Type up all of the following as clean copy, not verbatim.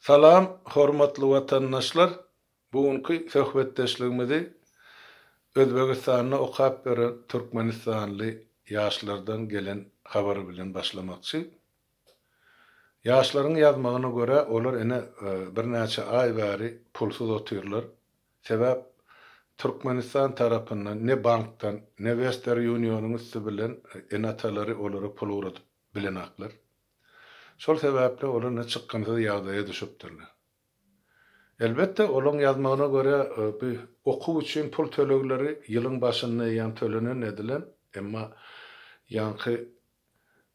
Salam, hormatly watandaşlar. Bugünkü söhbetdeşligimizi Özbegistanyna okap beren Türkmenistanly ýaşlardan gelen habar bilen başlamakçy. Ýaşlaryň ýazmagyna görä olar ene bir näçe ay bäri pulsuz otyrlar. Sebäp Türkmenistan tarapyndan ne bankdan ne Western Union'un üstü bilen enatalary olara pul uratyp bilen aklar. Şol sebäple olar ne çykkansa ýagdaýa düşüpdirler. Elbette olaň ýazmagyna görä bir okuw üçin pul tölegleri ýylyň başynda ýan tölenen edilen, emma ýanky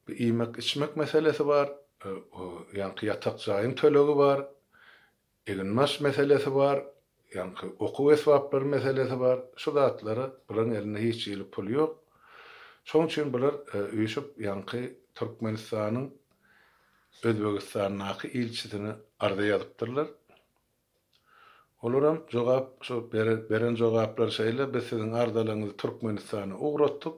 bir iýmek içmek meselesi bar, ýanky ýatak jaýyň tölegi bar, eginmas meselesi bar, ýanky okuw esbaplary meselesi bar. Şu zatlary buların elinde hiç ýyly pul ýok. Şoň üçin bular üýşüp ýanky Türkmenistanyň Özbegistanyňky ilçisini arda ýazypdyrlar. Olaram jogap şu beren jogaplar şeýle biz siziň ardalaňyzy Türkmenistana ugratdyk.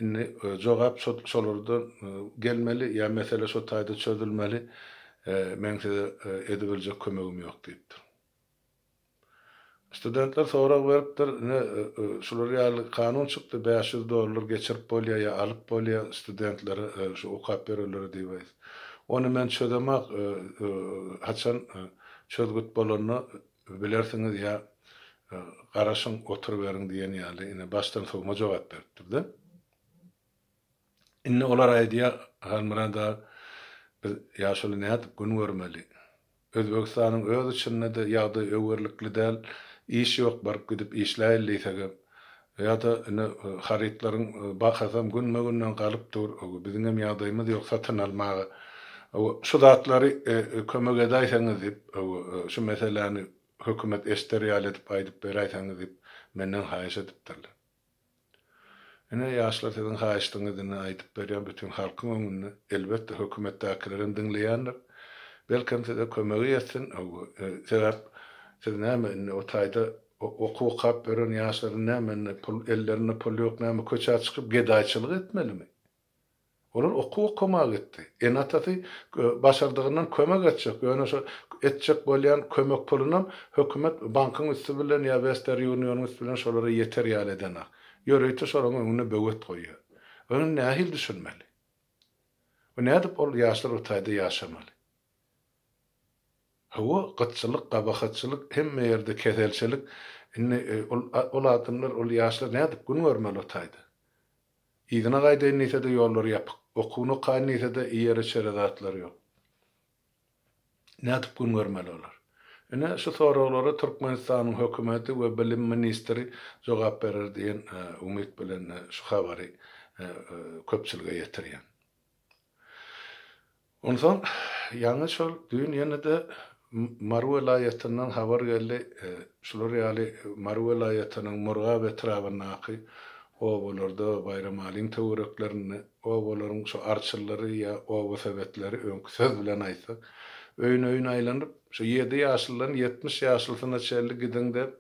Indi jogap şolardan gelmeli ýa mesele şu taýda çözülmeli. Men size edebilecek kömegim ýok diýipdir. Studentler sorak beripdir, şular ýaly kanun çykdy, $500 geçirip bolýar ýa alyp bolýar studentlere şu okap bererler diýip. Onu men çözemek haçan çözgüt bolanyny bilersiňiz ýa garaşyň oturup beriň diýen ýaly ine başdan sowma jogap beripdir-de. Inne olar aýdýar, halmyranda biz ýaşuly näde gün görmeli. Özbegistanyň öz içinde de ýagdaý öwürlikli däl, iş ýok, baryp gidip işläýärliýsege ýa-da ine haritlaryň bahasam günme-günden galyp dur, biziň hem ýagdaýymyz ýok satyn almagy. Şu zatlary kömek edäýseňiz diýip, şu meseleni hökümet esterýal edip aýdyp beräýseňiz diýip menden haýyş edipdirler. Ine ýaşlar siziň haýyşdyňyzy aýdyp berýän bütün halkyň öňünde elbetde hökümetdäkilerin diňleýändir. Belkem size kömegi etsin, sebäp siz näme o taýda okuw kap beren ýaşlaryň näme pul ellerine pul ýok, näme köçe çykyp gedaýçylyk etmelimi? Olar okuw okumak etdi. Enatasy başardygyndan kömek etjek. Ýöne şo etjek bolýan kömek pulunam hökümet bankyň üstü bilen ýa Western Union'un üstü bilen şolara ýeter ýaly edenak. Ýöreýte şoraň öňüne böwet goýýar. Onu nähil düşünmeli. O nädip ol ýaşlar o taýda ýaşamaly? Hawa gıtçylyk, gabahatçylyk, hemme ýerde keselçilik, ol adamlar, ol ýaşlar nädip gün görmeli o taýda? Ýygyna gaýdaýan näse de ýollar ýapyk, okuwny gaýan näse de ýere şeredatlar ýok. Nädip gün görmeli olar? Ine şu soraglary Türkmenistanyň hökümeti we bilim ministri jogap berer diýen umyt bilen şu habary köpçülige ýetirýän. Ondan ýa-ni şol düýün ýene-de Marw vilayetinden habar geldi. Şular ýaly Marw vilayetining Murgab etrawynaky owalarda bayram alyň töwereklerini, owalaryň şu arçyllary ýa owa sebetleri öňkü söz bilen aýtsak, öýün aýlanyp şu 7 ýaşlydan 70 ýaşlysyna çelli gidende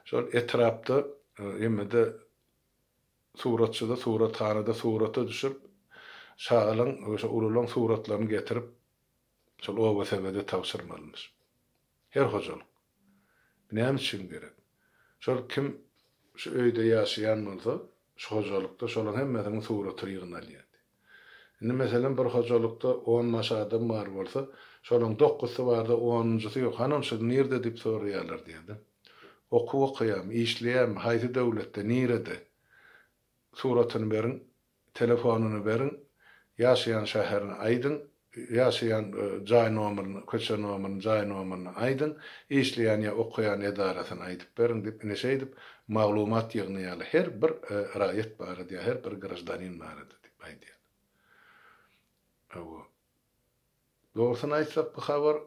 şol etrapda ýemede suratçyda surathanada surata düşüp şaýalyň şu ululaň suratlaryny getirip şol owa sebede tawsyrmalymyş. Her hojalyk. Näme üçin gerek? Şol kim şu öýde ýaşaýan bolsa, şu hojalykda şolaň hemmesiniň suraty ýygnalýar. Indi meselen bir hojalykda 10 maş adam bar bolsa, şolaň 9-sy barda 10-njysy ýok. Hanam şu nirde diýip soraýarlar diýdi. Okuw okuyam, işleýäm, haýsy döwletde, nirede? Suratyny berin, telefonuny berin, ýaşaýan şäherini aýdyn, ýaşaýan jaý nomerini, köçe nomerini, jaý nomerini aýdyn, işleýän ýa okuyan edarasyny aýdyp berin diýip ine şeýdip maglumat ýygnaýaly her bir raýat bar diýip, her bir grajdanin bar diýip aýdýar. Doğrusyny aýtsak bu habar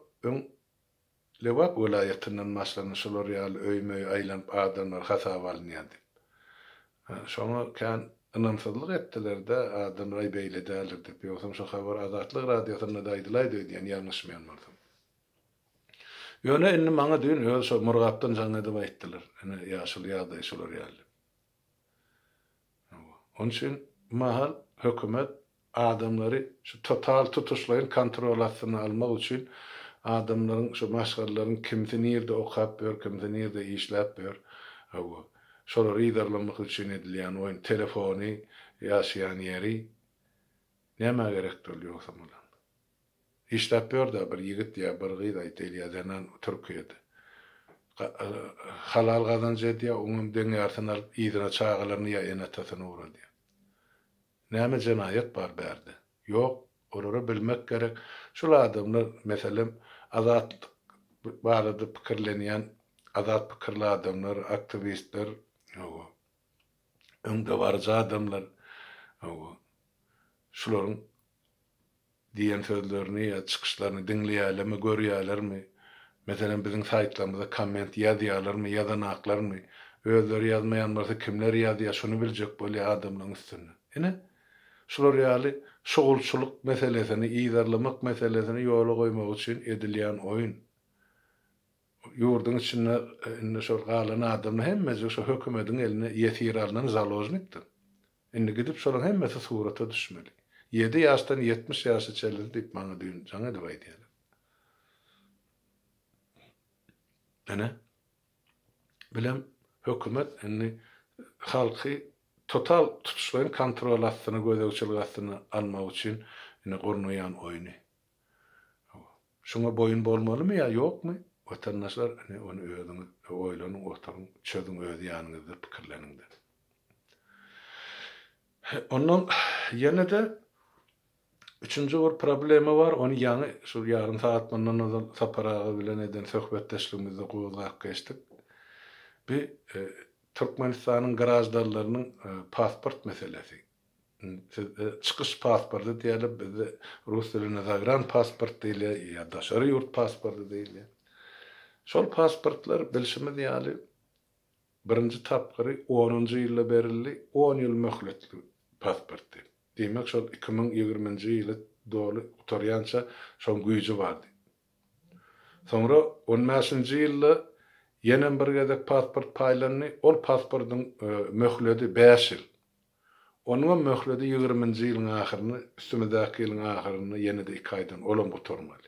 Lewap vilayetinden maşlanyň şolar ýaly öýmöý aýlanyp adamlar hasap alynýar. Şoňa kan ynançylyk etdiler-de adamlar beýle däldir diýip. Ýogsa şu habar Azatlyk radiosyna da aýdylar diýen ýalňyşmyan bolsam. Ýöne indi maňa düýün öýle şu Murgapdan jaňa da aýtdylar. Ene ýaşyl ýagdaý şolar ýaly. Onun üçin mahal hökümet adamları şu total tutuşlayan kontrol altına almak için adamların şu maşgalların kimse nerede okap bör, kimse nerede işlep bör. Şoları idarlamak için edilen oyun telefonu yaşayan yeri näme gerek oluyor samalan. İşlep bör da bir yigit ya bir gıyda İtalya'dan Türkiye'de. Halal kazanca diye onun dünyasına idina çağalarını ya enatasını uğradı. Näme cenayet bar berdi. Yok, orara bilmek gerek. Şol adamlar mesela azatlyk barada pikirlenýän, azat pikirli adamlar, aktivistler, öňde barjy adamlar, şolaryň diýen sözlerini ya çykyşlaryny dinleýärlermi, görýärlermi? Mesela bizim saytlarımızda komment ýazýarlarmy, ýazanaklarmy? Özleri ýazmaýan bolsa kimler ýazýar, şunu biljek bolýar adamlaryň üstüne. Ine şular ýaly şogulçuluk meselesini, iýdarlamak meselesini ýola goýmak üçin edilýän oýun. Ýurdun içinde indi şol galan adamlar hemmesi şu hökümetiň eline ýetir alynan zalojnikdir. Indi gidip şolaryň hemmesi surata düşmeli. 7 ýaşdan 70 ýaşa çeldi diýip maňa düýün jaňa da aýdýar. Ene bilem hökümet indi halky total tutuşlaryň kontrol astyna gözegçilik astyna almak üçin ine gurnaýan oýny. Şoňa boyun bolmalymy ýa ýokmy? Vatandaşlar onu öýdüň, oýlanyň, otaryň, çözüň öýdi ýanyňyzda pikirleniňdi. Ondan ýene de üçüncü bir problemi var. Onu ýany şu ýarym saat bundan saparagy bilen eden söhbetdeşligimizde gowzak geçdik. Bir Türkmenistanyň garajdarlarynyň pasport meselesi. Çıkış pasportu diýelim, bizde rus dilinde zagran pasport diýilýär, ýa-da şary ýurt pasportu diýilýär. Şol pasportlar bilşimi diýäli birinji tapgyry 10-njy ýylda berildi, 10 ýyl möhletli pasportdy. Demek şol 2020-nji ýyly dolu utarýança şol güýji bardy. Sonra 15-nji ýylda ýene bir gezek pasport paýlanyny, ol pasportyň möhleti 5 ýyl. Onun möhleti 20-nji ýylyň ahyryny, üstümizäki ýylyň ahyryny ýene de 2 aýdan olam oturmaly.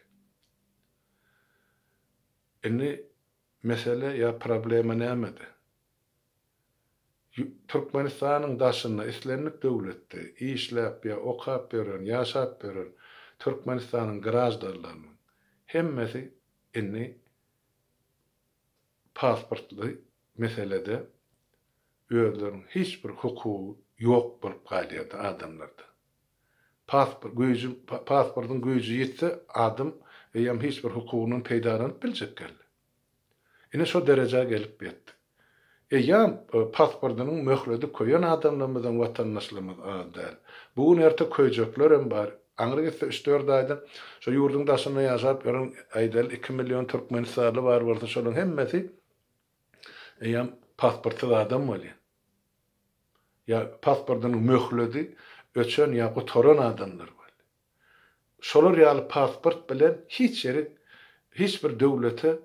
Indi mesele ya problema nämede? Türkmenistanyň daşyna islenlik döwletde işläp ya okap beren, ýaşap beren Türkmenistanyň garajdarlarynyň hemmesi indi pasportly meselede özleriniň hiç bir hukuky ýok bolup galýardy adamlarda. Pasportyň güýji ýetse adam eýem hiç bir hukugyny peýdaran biljek geldi. Ine şo derejä gelip ýetdi. Eýem pasportynyň möhleti koýan adamlarymyzdan watandaşlygymyz adal. Bu nerte köýjekler hem bar. Aňry gitse 3-4 aýdan şo ýurdun daşyna ýaşap ýören aýdal 2 million türkmenistanly bar bolsa şolaryň hemmesi eýem pasportly adam bolýar. Ya pasportynyň möhleti öçen ýa gutoran adamlar bar. Şolar ýaly pasport bilen hiç ýeri, hiç bir döwlete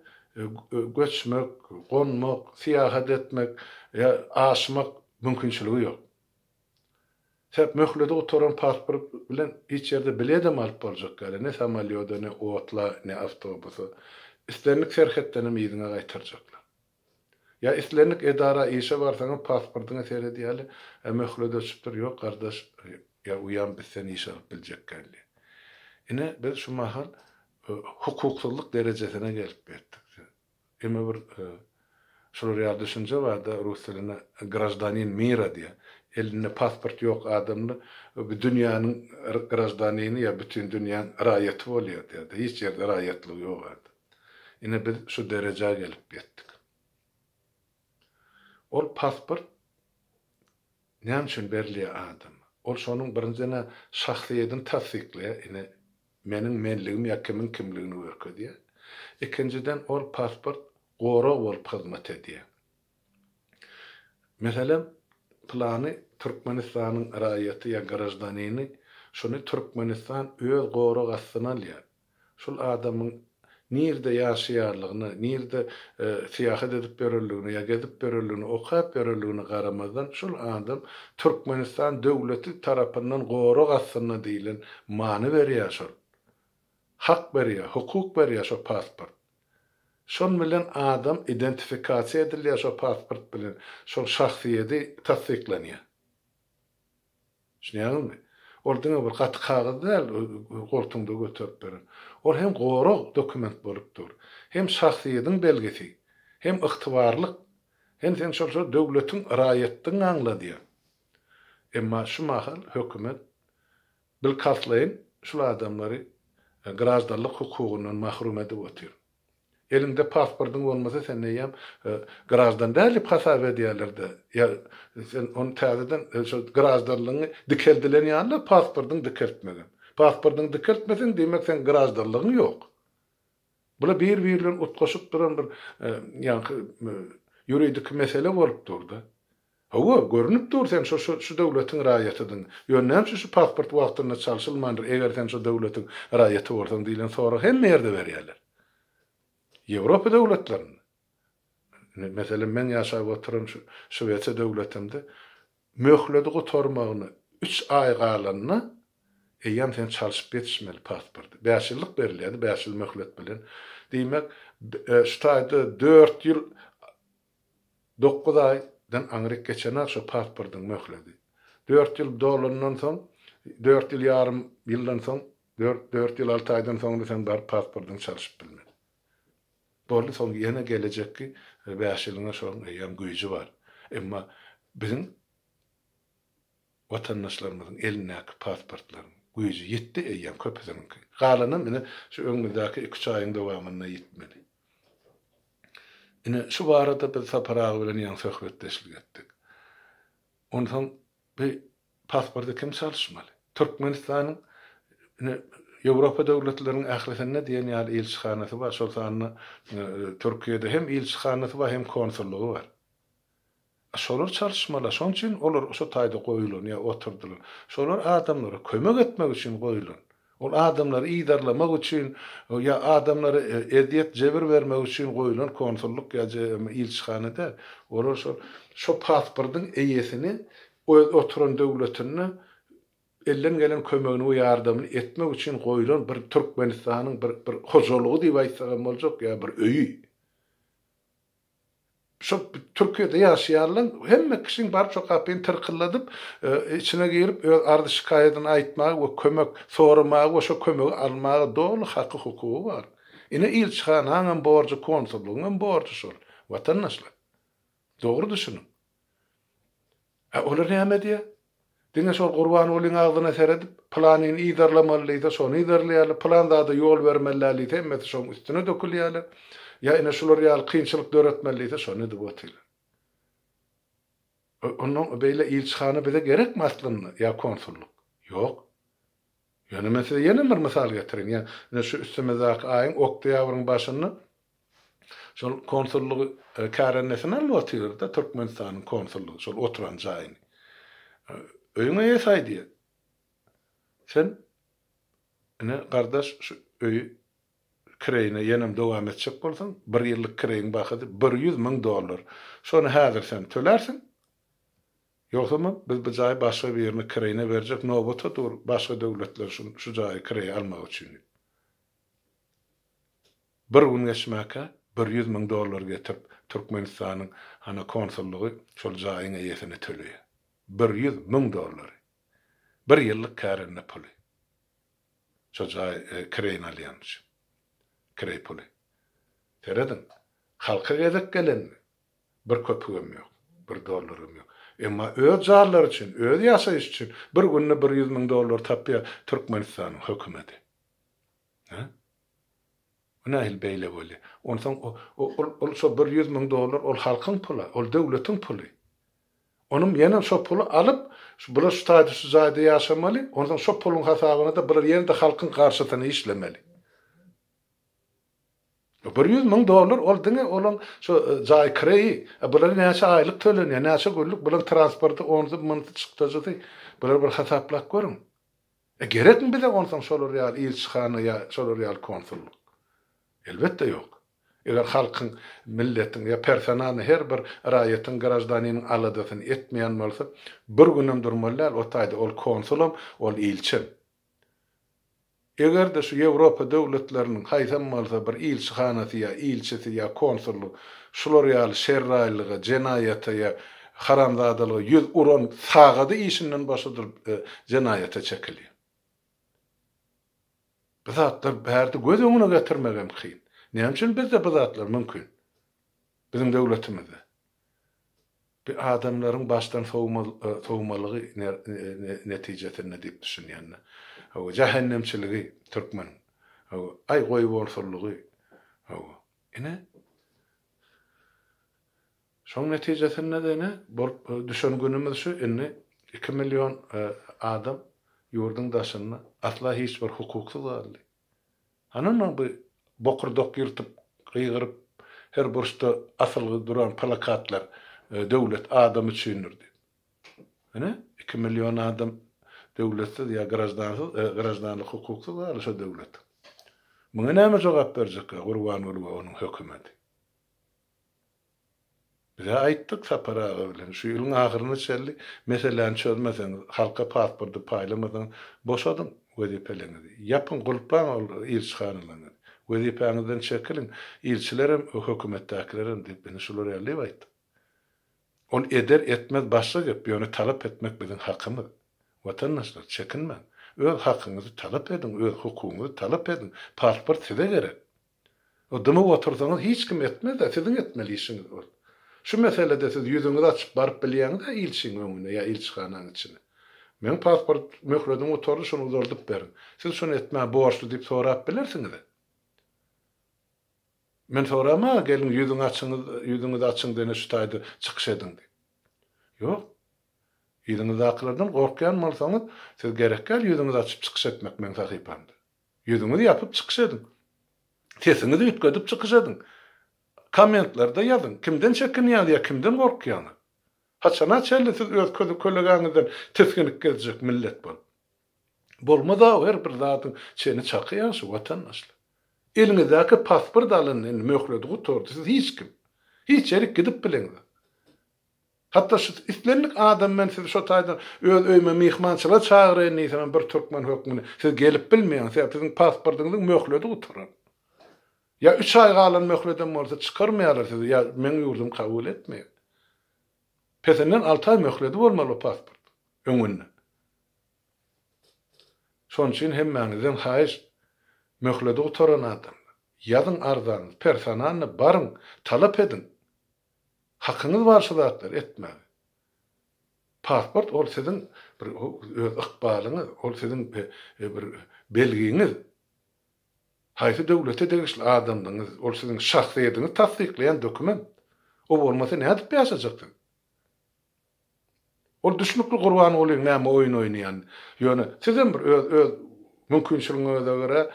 göçmek, gonmak, siýahat etmek, ya aşmak mümkinçiligi ýok. Hep möhlede oturan pasport bilen hiç ýerde biledem alyp boljak gäle, ne samalýoda, ne otla, ne awtobusa. Islenlik serhetden ýygyna gaýtarjaklar. Ya islenlik edara işe barsaňyz pasportyňy seredýäli, möhlede çypdyr ýok gardaş, ya uyan biz seni iş alyp biljek gäle. Ine biz şu mahal hukuksuzlyk derejesine gelip ýetdik. Eme bir şol ýa düşünje barda rus diline grajdanin mira diye. Elinde pasport ýok adamny bu dünýäniň grajdanini ýa bütün dünýäň raýaty bolýar diýdi. Hiç ýerde raýatlyk ýok adi. Ine biz şu derejä gelip ýetdik. Ol pasport näme üçin berilýär adam? Ol şonuň birinjine şahsiýetini tasdikleýär, ine meniň menligim ýa kimin kimligini görkezýär. İkinciden ol pasport gora bolup hyzmat edýär. Meselem plany Türkmenistanyň raýaty ýa grajdanini şonu Türkmenistan öz gora gastyna alýar. Şol adamyň nirde ýaşaýarlygyny, nirde siýahat edip berildigini ýa gezip berildigini, okap berildigini garamazdan şol adam Türkmenistan döwleti tarapyndan gora gastyna diýilen many berýär şol. hak beriyor, hukuk beriyor şu pasport. Şon bilen adam identifikasiya ediliyor şu pasport bilen. Şol şahsiyeti tasdikleniyor. Şunyaňyň mı? Orada bir gat kagaz däl, goltuňda götürip beren. Ol hem gowrak dokument bolupdyr. Hem şahsiýetiň belgesi, hem ygtybarlyk, hem sen şol döwletiň raýatdyň aňladýar. Emma şu mahal hökümet bil kaslaýyn şol adamlary grazdanlyk hukugundan mahrum edip otyr. Elinde pasportyň bolmasa sen näýem grazdan däl hasap edýärler-de. Ya sen onu täzeden şu grazdanlygyny dikeldilen ýaly pasportyň dikeltmegen. Pasportyň dikeltmesen demek sen grazdanlygyň ýok. Bula bir bilen utgaşyp duran bir ýuridik mesele bolup durdy. Hawa görünüp dur sen şu döwletiň raýatydyň. Ýönem şu pasport wagtynda çalşylmandyr. Eger sen şu döwletiň raýaty bolsaň diýilen sonra hemme ýerde berýärler. Ýewropa döwletlerini. Mesela men ýaşaýp oturan şu Şwediýa döwletinde möhledi gotarmagyny 3 ay galanyna eýem sen çalşyp betişmeli pasporty. 5 ýyllyk berilýärdi, 5 ýyl möhlet bilen. Diýmek, şu taýda 4 ýyl 9 aydan aňryk geçen şu pasportyň möhledi. 4 ýyl dolandan soň, 4 ýyl ýarym ýyldan soň, 4 ýyl 6 aýdan soň sen bar pasportyň çalşyp bilmeli. Boldy soň ýene gelecekki 5 ýylyna şoň eýem güýji bar. Emma bizim watandaşlarymyzyň elindäki pasportlaryň güýji ýetdi eýem köpüdeniňki. Galanyň mene şu öňündäki 2 aýyň dowamyna ýetmeli. Ine şu barada biz saparagy bilen ýa söhbetdeşlik etdik. Ondan bir pasporty kim çalşmaly? Türkmenistanyň Ýewropa döwletleriniň ählisinde diýen ýaly elçihanasy bar. Şol sanyny Türkiýede hem elçihanasy bar, hem konsullugy bar. Şolar çalşmaly. Şoň üçin olar şu taýda goýulan ýa oturdular. Şolar adamlara kömek etmek üçin goýulan. Ol adamlary iýdarlamak üçin ýa adamlara ediyet jebir bermek üçin goýulan konsulluk ýa elçihanada olar şu pasportyň eýesini oturan döwletini elden gelen kömegini we ýardamyny etmek üçin goýulan bir Türkmenistanyň bir hojalygy diýip aýtsam boljak ýa bir öýü. Şu Türkiýede ýaşaýarlar hemme kişiň bar çok apyn tırkylladyp içine girip ardy şikaýetini aýtmak we kömek soramak we şu kömegi almagy dolu haky hukugy bar. Ine elçihanaň borçy, konsullugyň borçy şol. Watandaşlar. Dogry düşünün. Olar näme diýär? Diňe şol Gurban Ulyň agzyna seredip planyny iýdarlamalydy, şonu iýdarlaýarly, planda da ýol bermeliler, hemme şoň üstüne dökülýärler. Ya ine şolar ýaly kynçylyk döretmeliler, şonu edip otylar. Onuň beýle elçihana bize gerekmi aslynda ýa konsulluk? Ýok. Ýöne mesele ýene bir mysal getirin. Ýa şu üstümezdäki aýyň oktýabryň başynda şol konsullugy kärennesini alýar da Türkmenistanyň konsullugy şol oturan jaýyny. Öýüňe ýesaý diýer. Sen ine gardaş şu öýü kireýine ýenem dowam etjek bolsaň, 1 ýyllyk kireýiň bahydy $100,000. Şonu häzir sen tölersiň. Ýoksamy biz bu jaý başga bir ýerine kireýine berjek, nowbata dur başga döwletler şu jaý kireýi almak üçin. Bir gün geçmäke $100,000 getirip Türkmenistanyň hana konsullugy şol jaýyň eýesine töleýär. $100,000. 1 ýyllyk kärenne puly. Şo jaý kireýin alýan üçin. Kirey puly. Teredin. Halka gezek gelen bir köpügüm ýok, $1 ýok. Emma öz jarlar üçin, öz ýaşaýyş üçin bir günne $100,000 tapýar Türkmenistanyň hökümeti. Ha? Nähil beýle bolýar. Ondan ol şo $100,000 ol halkyň puly, ol döwletiň puly. Onum ýene şo puly alyp, bular şu taýda şu jaýda ýaşamaly, ondan şo puluň hasabyna da bular ýene-de halkyň garşysyna işlemeli. $100,000 ol diňe olan şu jaý kireýi, bular näçe aýlyk tölenýär, näçe günlük bular transporty 10 mınty çykdyjy, bular bir hasaplak görün. Gerekmi bize ondan şolar ýaly elçihana ýa şolar ýaly konsulluk? Elbetde ýok. Eger halkyň, milletiň ýa personany her bir raýatyň grajdanynyň aladasyny etmeýän bolsa, bir günem durmalylar, o taýda ol konsulum, ol elçi. Eger de şu Ýewropa döwletleriniň haýsam bolsa bir ilçihanaty ýa ilçesi ýa konsullyk şular ýaly şerraýlyga, jenayata ýa haramzadalyga 100 uran sagady işinden başydyr jenayata çekilýär. Bu zatlar bärde göz öňüne getirmegem kyn. Näme üçin bizde bu zatlar mümkin? Bizim döwletimizde. Bir adamlaryň başdan sowmalygy netijesinde diýip düşünýänler. O cehennemçiligi Türkmen. O ay goýborsullygy. O ine şoň netijesinde de ne? Bol düşüngünimiz şu ine 2 milyon adam ýurdun daşyna atla hiç bir hukuksuz aldy. Hananyň bu bokurdok ýyrtyp gyýgyryp her burçda asylgy duran plakatlar döwlet adam üçindir. Ine 2 milyon adam döwletsiz ýa grajdanlyk hukuksuz alşa döwlet. Muňa näme jogap berjek Gurban Ulug'a onuň hökümeti? Bize aýtdyk sapara bilen şu ýylyň ahyryna çelli meseleni çözmesen halka pasportu paýlamadan boşadyn wezipeleňizi. Ýapyň gulpan ilçihanalarynı. Wezipeňizden çekilin. İlçilerim hökümetdekilerim diýip beni şular ýaly aýtdy. On eder etmez başga gep ýöne talap etmek bizim hakkymyz. Vatandaşlar çekinme. Öz hakkınızı talep edin, öz hukukunuzu talep edin. Pasport size gerek. O dıma otursanız hiç kim etmez de sizin etmeli işiniz var. Şu meselede siz yüzünüzü açıp barıp bilýäňiz ilçiň öňüne ya ilçihanaň içine. Men pasport möhredim oturdu şunu uzardyp berin. Siz şunu etmä borçlu diýip sorap bilersiňiz. Men sorama gelin yüzüňizi açyň dene şu taýda çykyş edin diýip. Ýok. Yüzüňizi aklardan gorkýan bolsaňyz, siz gerekkel yüzüňizi açyp çykyş etmek men sahypamdy. Yüzüňizi ýapyp çykyş edin. Sesiňizi ýetgedip çykyş edin. Kommentlarda ýazyn. Kimden çekinýär ýa kimden gorkýar? Haçana çelli siz öz kölegaňyzdan teskinlik geljek millet bol. Bolmada her bir zatyň çeni çakýar şu watandaşlar. Elinizdäki pasport alynyň möhürledi gutordy siz hiç kim. Hiç erik gidip bileňiz. Hatta şu islenlik adam men siz şu taýdan öz öýme mihmançyla çagyryn diýsem bir türkmen hökmüne siz gelip bilmeýän siziň pasportyňyzyň möhürledi gutorar. Ya 3 ay galan möhürledem bolsa çykarmaýarlar sizi ya men ýurdum kabul etmeýär. Pesenden 6 ay möhürledi bolmaly pasport öňünden. Şoň üçin hemmäňizden haýyş möhürledi gutoran adam. Ýazyn arzanyň personalny barın talap edin. Hakkınız var şu zatlar etme. Pasport ol sizin bir ykbalyňyz, ol sizin bir belgiňiz. Haýsy döwlete degişli adamdyňyz, ol sizin şahsiýetinizi tasdikleýän dokument. O bolmasa näde ýaşajakdyň? Ol düşnükli Gurban Ulyň näme oýun oýnaýan. Ýöne sizin bir öz mümkinçiligiňize görä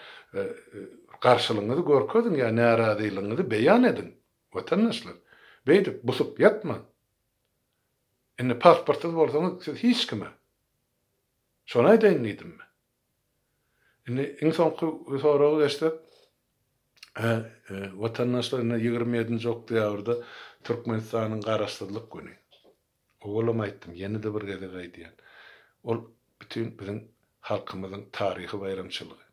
garşylygyňyzy görkezin ýa närazylygyňyzy beýan edin. Watandaşlar beýdip busup ýatma. Indi pasportyňyz bolsaňyz siz hiç kime. Şonu aýdaýyn diýdim. Indi soňky soragy geçdik. Watandaşlaryna 27-nji oktýabrda Türkmenistanyň garaşdyrlyk güni. Oğlum aýtdym, ýene-de bir gede gaýdýan. Ol bütün bizim halkymyzyň taryhy bayramçylygy.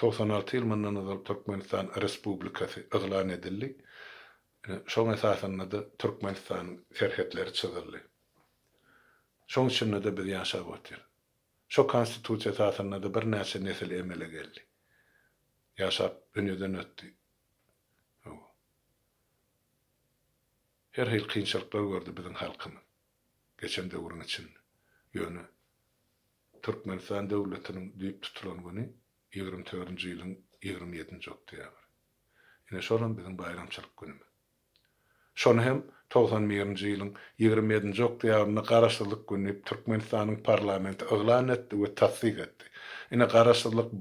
96 ýyl mundan azal Türkmenistan Respublikasy eglan edildi. Şoň esasında da Türkmenistan serhetleri çizildi. Şoň üçin de biz ýaşap otyr. Şo konstitusiýa esasında da bir näçe nesil emele geldi. Ýaşap öňeden ötdi. Her hil kynçylyklar gördü bizim halkymyz. Geçen döwrüň için. Ýöne Türkmenistan döwletiniň diýip tutulan güni 24-nji ýylyň 27-nji oktýabr. Ine şonuň bizim bayramçylyk günümiz. Şonu hem 91-nji ýylyň 27-nji oktýabryna garaşdyrlyk günü Türkmenistanyň parlamenti eglan etdi we tasdik etdi. Ine garaşdyrlyk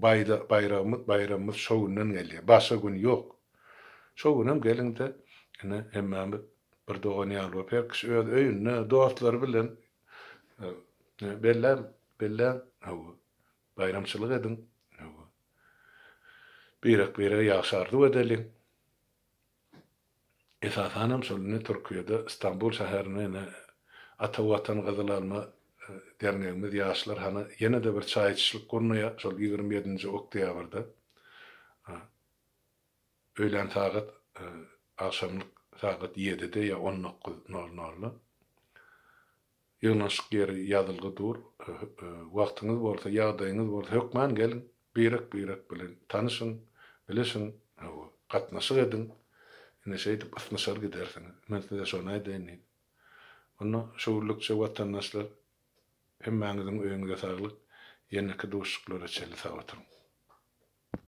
bayramymyz şo günden gelýär. Başga gün ýok. Şo günem gelinde ine hemmämiz bir dogan ýalyp her kişi öz öýünde dostlary bilen bellen bayramçylyk edin. Birek ýaşardy edelim. Esasanam şolny Türkiýede İstanbul şäherine ata watan gazalanma derneğimiz yaşlar hana yine de bir çayçılık kurmaya şol 27-nji oktýabrda öýlen sagat akşamlyk sagat 7-de ya 19:00 ýygnaşyk ýeri ýazylgy dur. Wagtyňyz bolsa, ýagdaýyňyz bolsa hökman gelin, birek bilen tanyşyň, bileşiň, gatnaşyk edin. Ine şeýdip ysnaşar gidersiňiz. Men size şonu aýdaýyn. Onu şuwlukça watandaşlar hemmäňiziň öýüňize saglyk, ýene-ki duşluklara çeli sag oturyň.